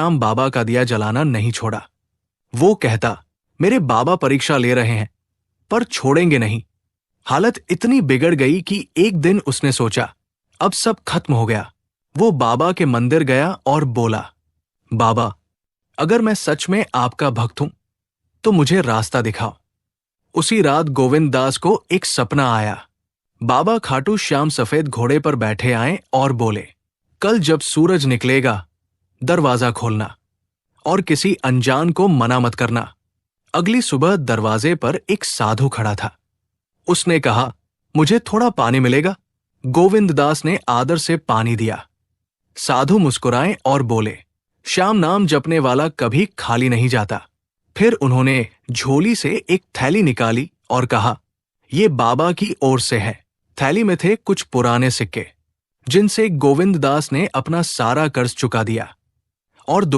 श्याम बाबा का दिया जलाना नहीं छोड़ा। वो कहता, मेरे बाबा परीक्षा ले रहे हैं पर छोड़ेंगे नहीं। हालत इतनी बिगड़ गई कि एक दिन उसने सोचा, अब सब खत्म हो गया। वो बाबा के मंदिर गया और बोला, बाबा, अगर मैं सच में आपका भक्त हूं तो मुझे रास्ता दिखाओ। उसी रात गोविंद दास को एक सपना आया। बाबा खाटू श्याम सफेद घोड़े पर बैठे आए और बोले, कल जब सूरज निकलेगा दरवाजा खोलना और किसी अनजान को मना मत करना। अगली सुबह दरवाजे पर एक साधु खड़ा था। उसने कहा, मुझे थोड़ा पानी मिलेगा? गोविंद दास ने आदर से पानी दिया। साधु मुस्कुराए और बोले, श्याम नाम जपने वाला कभी खाली नहीं जाता। फिर उन्होंने झोली से एक थैली निकाली और कहा, ये बाबा की ओर से है। थैली में थे कुछ पुराने सिक्के जिनसे गोविंद दास ने अपना सारा कर्ज चुका दिया और